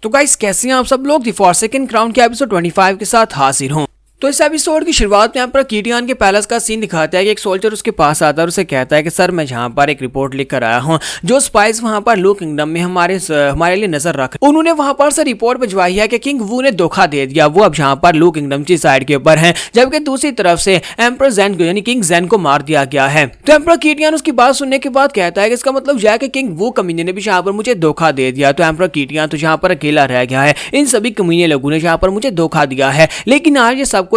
तो गाइस कैसे हैं आप सब लोग। दी फॉरसेकन क्राउन के एपिसोड 25 के साथ हाजिर हूं। तो इस एपिसोड की शुरुआत में यहाँ पर कीटियान के पैलेस का सीन दिखाता है कि एक सोल्जर उसके पास आता है और उसे कहता है कि सर मैं यहाँ पर एक रिपोर्ट लिख कर आया हूँ। जो स्पाइस वहाँ पर लू किंगडम में हमारे लिए नजर रख, उन्होंने वहाँ पर से रिपोर्ट भिजवाई है कि किंग वू ने धोखा दे दिया, वो अब यहाँ पर लू किंगडम की साइड के ऊपर है, जबकि दूसरी तरफ से एम्पर ज़ेन को यानी किंग ज़ेन को मार दिया गया है। तो एम्पर कीटियान उसकी बात सुनने के बाद कहता है कि इसका मतलब यह है कि किंग वू कमीने ने भी यहाँ पर मुझे धोखा दे दिया। तो एम्पर कीटियान तो यहाँ पर अकेला रह गया है, इन सभी कमीने लोगों ने यहाँ पर मुझे धोखा दिया है। लेकिन आज ये सब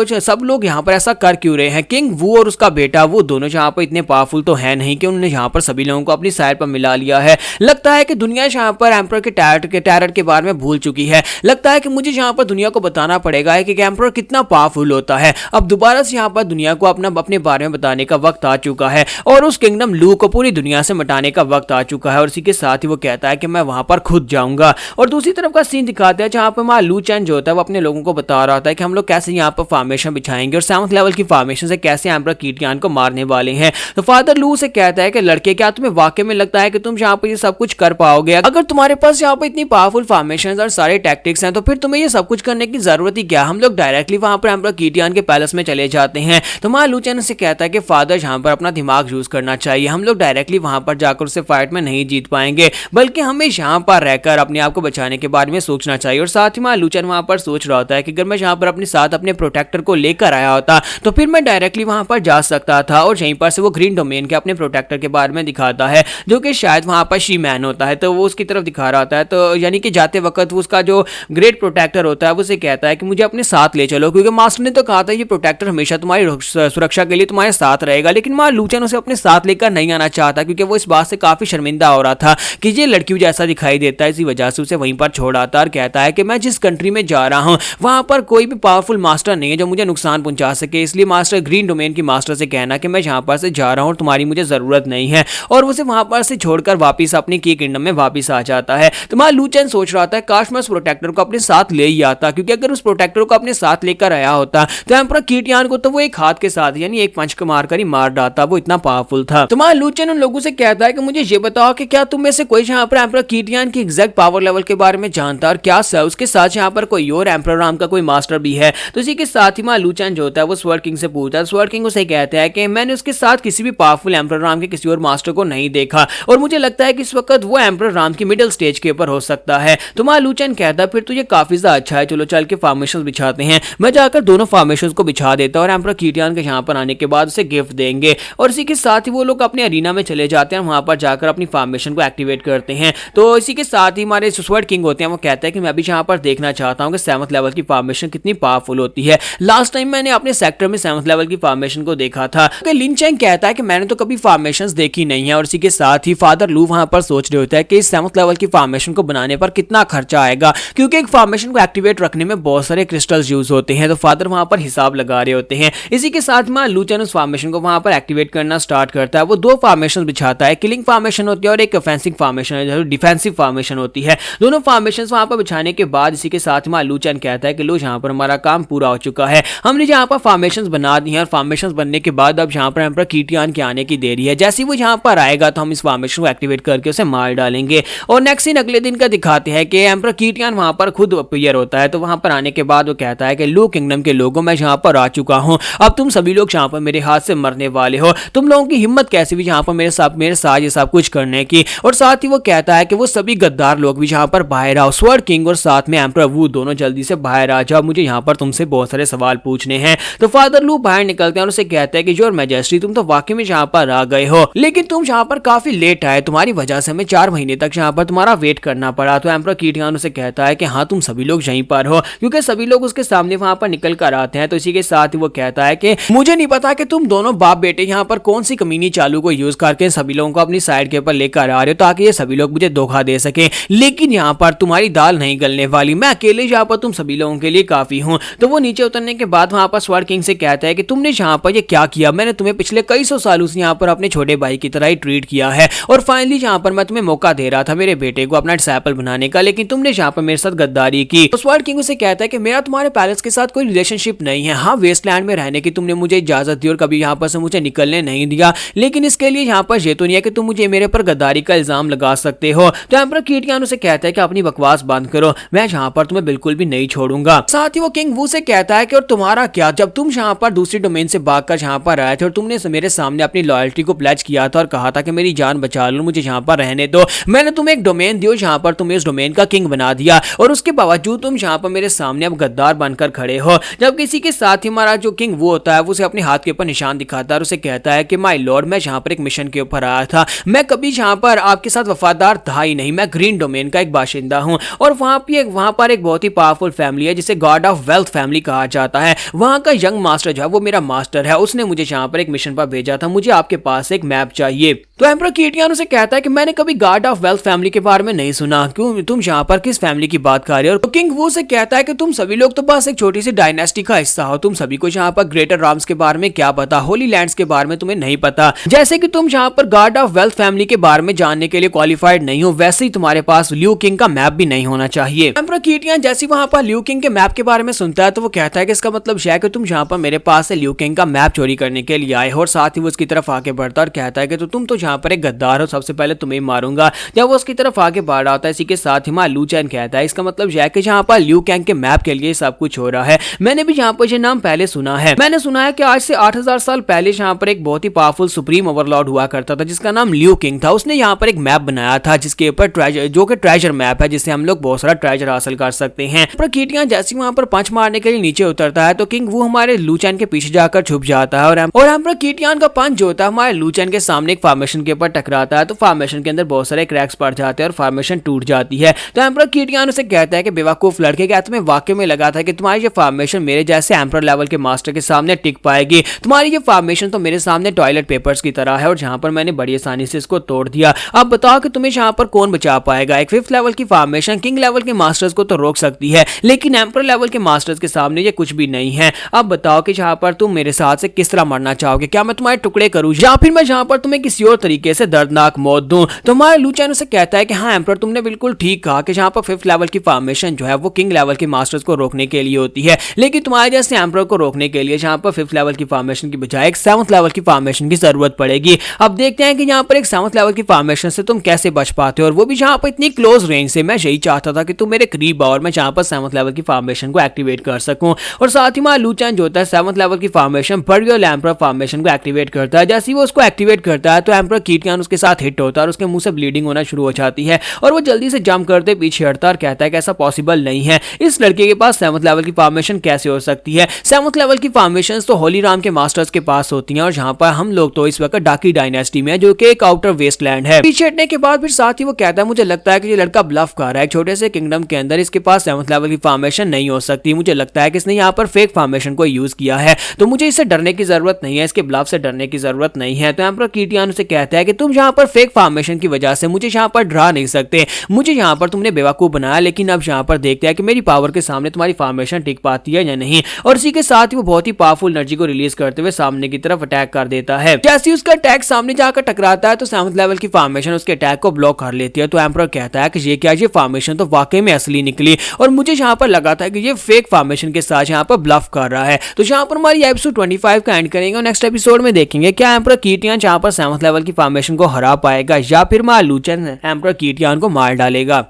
लोग यहाँ पर ऐसा कर क्यों रहे हैं? किंग वू और उसका बेटा वो दोनों यहाँ पर इतने पावरफुल तो है नहीं कि उन्होंने यहाँ पर सभी लोगों को अपनी साइड पर मिला लिया है। लगता है कि दुनिया यहाँ पर एम्पर के टेरर के बारे में भूल चुकी है। लगता है कि मुझे यहाँ पर दुनिया को बताना पड़ेगा कि एम्पर कितना पावरफुल होता है। अब दोबारा से यहाँ पर दुनिया को अपने बारे में बताने का वक्त आ चुका है और उस किंगडम लू को पूरी दुनिया से मिटाने का वक्त आ चुका है। और इसी के साथ ही वो कहता है कि मैं वहां पर खुद जाऊंगा। और दूसरी तरफ का सीन दिखाते हैं जहां पर मां लू चैन जो होता है वो अपने लोगों को बता रहा होता है कि हम लोग कैसे यहाँ पर फॉर्मेशन बिछाएंगे और 7th लेवल की फॉर्मेशन से कैसे एम्पर कीटियान को मारने वाले हैं। तो फादर लू से कहता है कि लड़के क्या तुम्हें वाकई में लगता है कि तुम यहाँ पर ये सब कुछ कर पाओगे? अगर तुम्हारे पास यहाँ पर इतनी पावरफुल फॉर्मेशन और सारे टैक्टिक्स हैं तो फिर तुम्हें ये सब कुछ करने की जरूरत ही क्या? हम लोग डायरेक्टली वहां पर एम्पर कीटियान के पैलेस में चले जाते हैं। तो मां लू चैन से कहता है कि फादर यहाँ पर अपना दिमाग यूज करना चाहिए, हम लोग डायरेक्टली वहां पर जाकर उससे फाइट में नहीं जीत पाएंगे, बल्कि हमें यहाँ पर रहकर अपने आप को बचाने के बारे में सोचना चाहिए। और साथ ही मां लू चैन वहां पर सोच रहा होता है कि अगर मैं यहाँ पर अपने साथ अपने प्रोटेक्टर को लेकर आया होता तो फिर मैं डायरेक्टली वहां पर जा सकता था और यहीं पर से वो ग्रीन डोमेन के अपने प्रोटेक्टर के बारे में दिखाता है जो कि शायद वहां पर शी मैन होता है। तो वो उसकी तरफ दिखा रहा होता है, तो यानी कि जाते वक्त उसका जो ग्रेट प्रोटेक्टर होता है वो उसे कहता है कि मुझे अपने साथ ले चलो, क्योंकि मास्टर ने तो कहा था ये प्रोटेक्टर हमेशा तुम्हारी सुरक्षा के लिए तुम्हारे साथ रहेगा। लेकिन मां लू चैन उसे अपने साथ लेकर नहीं आना चाहता क्योंकि वो इस बात से काफी शर्मिंदा हो रहा था कि ये लड़कियों जैसा दिखाई देता है। इसी वजह से उसे वहीं पर छोड़ आता और कहता है कि मैं जिस कंट्री में जा रहा हूं वहां पर कोई भी पावरफुल मास्टर नहीं है जो मुझे नुकसान पहुंचा सके, इसलिए मास्टर ग्रीन डोमेन की मास्टर से कहना कि मैं यहां पर से जा रहा हूं और तुम्हारी मुझे जरूरत नहीं है। और उसे वहां पर से छोड़कर वापिस अपनी की किंगडम में वापिस आ जाता है। तो मां लू चैन सोच रहा था काश मैं उस प्रोटेक्टर को अपने साथ ले ही आता, क्योंकि अगर उस प्रोटेक्टर को अपने साथ लेकर आया होता तो एम्पर कीटियान को तो वो एक हाथ के साथ यानी एक पंच को मारकर ही मार डालता, वो इतना पावरफुल था। तो मां लू चैन उन लोगों से कहता है कि मुझे ये बताओ कि क्या तुम में से कोई यहाँ पर एम्पर कीटियान की एग्जैक्ट पावर लेवल के बारे में जानता है और क्या उसके साथ यहाँ पर कोई और एम्पर राम का कोई मास्टर भी है? तो इसी के साथ ही मां लू चैन जो होता है वो स्वर्ड किंग से पूछता है। स्वर्ड किंग उसे कहता है कि मैंने उसके साथ किसी भी पावरफुल एम्पर राम के किसी और मास्टर को नहीं देखा और मुझे लगता है कि इस वक्त वो एम्पर राम की मिडिल स्टेज के ऊपर हो सकता है। तो मां लू चैन कहता है फिर तो ये काफी ज्यादा अच्छा है, चलो चल के फॉर्मेशंस बिछाते हैं। मैं जाकर दोनों फॉर्मेशंस को बिछा देता और एम्पर कीटियान के यहाँ पर आने के बाद उसे गिफ्ट देंगे। और इसी के साथ ही वो लोग अपने अरीना में चले जाते हैं, वहां पर जाकर अपनी फॉर्मेशन को एक्टिवेट करते हैं। तो इसी के साथ ही हमारे स्वर्ड किंग होते हैं वो कहते हैं कि मैं भी यहाँ पर देखना चाहता हूँ कि 7th लेवल की फॉर्मेशन कितनी पावरफुल होती है। लास्ट टाइम मैंने अपने सेक्टर में 7th लेवल की फॉर्मेशन को देखा था। लिन चैंग कहता है कि मैंने तो कभी फॉर्मेशंस देखी नहीं है। और इसी के साथ ही फादर लू वहां पर सोच रहे होता है कि इस 7th लेवल की फॉर्मेशन को बनाने पर कितना खर्चा आएगा, क्योंकि एक फॉर्मेशन को एक्टिवेट रखने में बहुत सारे क्रिस्टल्स यूज होते हैं। तो फादर वहां पर हिसाब लगा रहे होते हैं। इसी के साथ मां लू चैन उस फॉर्मेशन को वहां पर एक्टिवेट करना स्टार्ट करता है। वो 2 फॉर्मेशन बिछाता है, किलिंग फॉर्मेशन होती है और एक ऑफेंसिव फॉर्मेशन है, डिफेंसिव फॉर्मेशन होती है। दोनों फॉर्मेशन वहां पर बिछाने के बाद इसी के साथ मां लू चैन कहता है कि लो यहाँ पर हमारा काम पूरा हो चुका है, हमने यहाँ पर फॉर्मेशन बना दी है और फॉर्मेशन बनने के बाद अब यहाँ पर एम्पर कीटियान के आने की देरी है। जैसे ही वो यहाँ पर आएगा तो हम इस फॉर्मेशन को एक्टिवेट करके उसे मार डालेंगे। और नेक्स्ट सीन अगले दिन का दिखाते हैं कि एम्पर कीटियान वहां पर खुद अपीयर होता है। तो वहां पर आने के बाद वो कहता है कि लू किंगडम के लोगों मैं यहाँ पर आ चुका हूँ, अब तुम सभी लोग यहाँ पर मेरे हाथ से मरने वाले हो। तुम लोगों की हिम्मत कैसी भी यहाँ पर मेरे साथ ये सब कुछ करने की। और साथ ही वो कहता है कि वो सभी गद्दार लोग भी यहाँ पर बाहर आओ, स्वर्ड किंग और साथ में एम्पर वू दोनों जल्दी से बाहर आ जाओ, मुझे यहाँ पर तुमसे बहुत सारे सवाल पूछने हैं। तो फादर लू बाहर निकलते हैं और उसे कहते हैं कि योर मैजेस्टी तुम तो वाकई में यहाँ पर आ गए हो, लेकिन तुम यहाँ पर काफी लेट आए, तुम्हारी वजह से हमें 4 महीने तक यहाँ पर तुम्हारा वेट करना पड़ा। तो एम्पर कीटियान उसे कहता है कि हाँ तुम सभी लोग यहीं पर हो, क्योंकि सभी लोग उसके सामने वहां पर निकल कर आते हैं। तो इसी के साथ ही वो कहता है कि मुझे नहीं पता कि तुम दोनों बाप बेटे यहाँ पर कौन सी कमीनी चालू को यूज करके सभी लोगों को अपनी साइड के ऊपर लेकर आ रहे हो ताकि ये सभी लोग मुझे धोखा दे सके, लेकिन यहाँ पर तुम्हारी दाल नहीं गलने वाली, मैं अकेले यहाँ पर तुम सभी लोगों के लिए काफी हूँ। तो वो नीचे उतरने करने के बाद वहाँ पर स्वर्ड किंग से कहता है कि तुमने यहाँ पर ये क्या किया, मैंने तुम्हें पिछले कई सौ सालों से यहाँ पर अपने छोटे भाई की तरह ही ट्रीट किया है और फाइनली यहाँ पर मैं तुम्हें मौका दे रहा था मेरे बेटे को अपना डिसाइपल बनाने का, लेकिन तुमने यहाँ पर मेरे साथ गद्दारी की। तो स्वर्ड किंग उसे कहता है कि मेरा तुम्हारे पैलेस के साथ कोई रिलेशनशिप नहीं है। हाँ, वेस्टलैंड में रहने की तुमने मुझे इजाजत दी और कभी यहाँ पर से मुझे निकलने नहीं दिया, लेकिन इसके लिए यहाँ पर ये तो नहीं है कि तुम मुझे मेरे पर गद्दारी का इल्जाम लगा सकते हो। तो एम्परर कीटियन उसे कहता है कि अपनी बकवास बंद करो, मैं यहाँ पर तुम्हें बिल्कुल भी नहीं छोड़ूंगा। साथ ही वो किंग वू से कहता है कि और तुम्हारा क्या, जब तुम यहाँ पर दूसरी डोमेन से भागकर यहाँ पर आए थे और तुमने मेरे सामने अपनी लॉयल्टी को प्लेज किया था और कहा था कि मेरी जान बचा लो, मुझे यहाँ पर रहने दो, मैंने तुम्हें एक डोमेन दी, यहाँ पर तुम्हें उस डोमेन का किंग बना दिया और उसके बावजूद तुम यहाँ पर मेरे सामने अब गद्दार बनकर खड़े हो। जब किसी के साथ ही हमारा जो किंग वो होता है वो उसे अपने हाथ के ऊपर निशान दिखाता है और उसे कहता है कि माय लॉर्ड, मैं यहाँ पर एक मिशन के ऊपर आया था, मैं कभी यहाँ पर आपके साथ वफादार था ही नहीं, मैं ग्रीन डोमेन का एक बाशिंदा हूँ और वहाँ पर एक बहुत ही पावरफुल फैमिली है जिसे गॉड ऑफ वेल्थ फैमिली कहा जाता है। वहाँ का यंग मास्टर जो है वो मेरा मास्टर है, उसने मुझे यहाँ पर एक मिशन पर भेजा था, मुझे आपके पास एक मैप चाहिए। तो एम्परर कीटियन उसे कहता है कि मैंने कभी गॉड ऑफ वेल्थ फैमिली के बारे में नहीं सुना, क्यों तुम यहाँ पर किस फैमिली की बात कर रहे हो। तो किंग वो से कहता है कि तुम सभी लोग तो बस एक छोटी सी डायनेस्टी का हिस्सा हो, तुम सभी को यहाँ पर ग्रेटर राम्स के बारे में क्या पता, होली लैंड्स के बारे में तुम्हें नहीं पता, जैसे कि तुम यहाँ पर गॉड ऑफ वेल्थ फैमिली के बारे में जानने के लिए क्वालिफाइड नहीं हो, वैसे ही तुम्हारे पास ल्यू किंग का मैप भी नहीं होना चाहिए। एम्परर कीटियन जैसे वहां पर ल्यू किंग के मैप के बारे में सुनता है तो वो कहता है कि इसका मतलब यह है कि तुम यहाँ पर मेरे पास से ल्यू किंग का मैप चोरी करने के लिए आए हो, और साथ ही वो उसकी तरफ आगे बढ़ता है और कहता है कि तुम तो यहाँ पर एक गद्दार हो, सबसे पहले तुम्हें मारूंगा। जब वो उसकी तरफ आगे बढ़ रहा होता है इसी के साथ ही लू चैन कहता है इसका मतलब यह है कि यहाँ पर ल्यू किंग के मैप के लिए सब कुछ हो रहा है, मैंने भी यहाँ पर ये नाम पहले सुना है, मैंने सुना है कि आज से 8000 साल पहले यहाँ पर एक बहुत ही पावरफुल सुप्रीम ओवरलॉर्ड हुआ करता था जिसका नाम ल्यू किंग था, उसने यहाँ पर एक मैप बनाया था जिसके ऊपर ट्रेजर, जो कि ट्रेजर मैप है जिससे हम लोग बहुत सारा ट्रेजर हासिल कर सकते हैं। पर कीटियन जैसे वहां पर पंच मारने के लिए नीचे उतरता है तो किंग वो हमारे लू चैन के पीछे जाकर छुप जाता है और एम्परर कीटियन का पंच जो होता है हमारे लू चैन के सामने एक फॉर्मेशन के ऊपर टकराता है, तो फॉर्मेशन के अंदर बहुत सारे क्रैक्स पड़ जाते हैं और फॉर्मेशन टूट जाती है। तो एम्परर कीटियन उसे कहता है कि बेवकूफ लड़के, क्या तुम्हें वाकई में लगा था कि तुम्हारी ये फॉर्मेशन मेरे जैसे एम्परर लेवल के मास्टर के सामने टिक पाएगी, तुम्हारी ये फॉर्मेशन तो मेरे सामने टॉयलेट पेपर्स की तरह है और जहां पर मैंने बड़ी आसानी से इसको तोड़ दिया। अब बताओ कि तुम्हें यहाँ पर कौन बचा पाएगा। एक 5th लेवल की फॉर्मेशन किंग लेवल के मास्टर्स को तो रोक सकती है, लेकिन एम्परर लेवल के मास्टर्स के सामने ये कुछ भी नहीं है। अब बताओ कि यहाँ पर तुम मेरे साथ से किस तरह मरना चाहोगे, क्या मैं तुम्हारे टुकड़े करूँ या फिर मैं यहाँ पर तुम्हें किसी और तरीके से दर्दनाक मौत दूं। तो हमारे लू चैन उसे कहता है कि हाँ एम्परर, तुमने बिल्कुल ठीक कहा कि यहाँ पर 5th लेवल की फॉर्मेशन जो है वो किंग लेवल के मास्टर्स को रोकने के लिए होती है, लेकिन तुम्हारे जैसे एम्परर को रोकने के लिए यहाँ पर 5th लेवल की फॉर्मेशन की बजाय एक 7th लेवल की फॉर्मेशन की जरूरत पड़ेगी। अब देखते हैं कि यहाँ पर एक 7th लेवल की फॉर्मेशन से तुम कैसे बच पाते हो, और वो भी यहाँ पर इतनी क्लोज रेंज से। मैं यही चाहता था कि तुम मेरे करीब आओ और मैं यहाँ पर 7th लेवल की फॉर्मेशन को एक्टिवेट कर सकूं। और साथ ही हमारा लू चैन जो होता है 7th लेवल की फॉर्मेशन पर एम्परर फॉर्मेशन को एक्टिवेट करता है। जैसे ही वो उसको एक्टिवेट करता है तो एम्परर कीटियन उसके साथ हिट होता है और उसके मुंह से ब्लीडिंग होना शुरू हो जाती है और वो जल्दी से जंप करते पीछे हटता और कहता है कि ऐसा पॉसिबल नहीं है, इस लड़के के पास 7th लेवल की फॉर्मेशन कैसे हो सकती है। 7th लेवल की फॉर्मेशन तो होली राम के मास्टर्स के पास होती हैं और जहां पर हम लोग तो इस वक्त डाकी डायनेस्टी में जो कि एक आउटर वेस्टलैंड है। पीछे हटने के बाद फिर साथ ही वो कहता है मुझे लगता है कि ये लड़का ब्लफ कर रहा है, एक छोटे से किंगडम के अंदर इसके पास 7th लेवल की फॉर्मेशन नहीं हो सकती, मुझे लगता है कि इसने यहाँ पर फेक फॉर्मेशन को यूज किया है, तो मुझे इससे डरने की जरूरत नहीं है, इसके ब्लफ से डरने की जरूरत नहीं है। तो एम्परर कीटियन उसे कहता है कि तुम यहाँ पर फेक फॉर्मेशन की वजह से मुझे यहाँ पर डरा नहीं सकते, मुझे यहाँ पर तुमने बेवकूफ बनाया, लेकिन अब यहाँ पर देखते हैं कि मेरी पावर के सामने तुम्हारी फॉर्मेशन टिक पाती है या नहीं। और इसी के साथ ही वो बहुत ही पावरफुल एनर्जी को रिलीज करते हुए सामने की तरफ अटैक कर देता है। जैसे ही उसका अटैक सामने जाकर टकराता है तो 7th लेवल की फॉर्मेशन उसके अटैक को ब्लॉक कर लेती है। तो एम्परर कहता है कि ये क्या, ये फॉर्मेशन तो वाकई में असली निकली और मुझे यहाँ पर लगा था कि ये फेक फॉर्मेशन के साथ यहाँ पर ब्लफ कर रहा है। तो यहाँ पर हमारी एपिसोड 25 का एंड करेंगे और नेक्स्ट एपिसोड में देखेंगे क्या एम्परर कीटियन यहाँ पर 7th लेवल की फॉर्मेशन को हरा पाएगा या फिर लू चैन एम्परर कीटियन को मार डालेगा।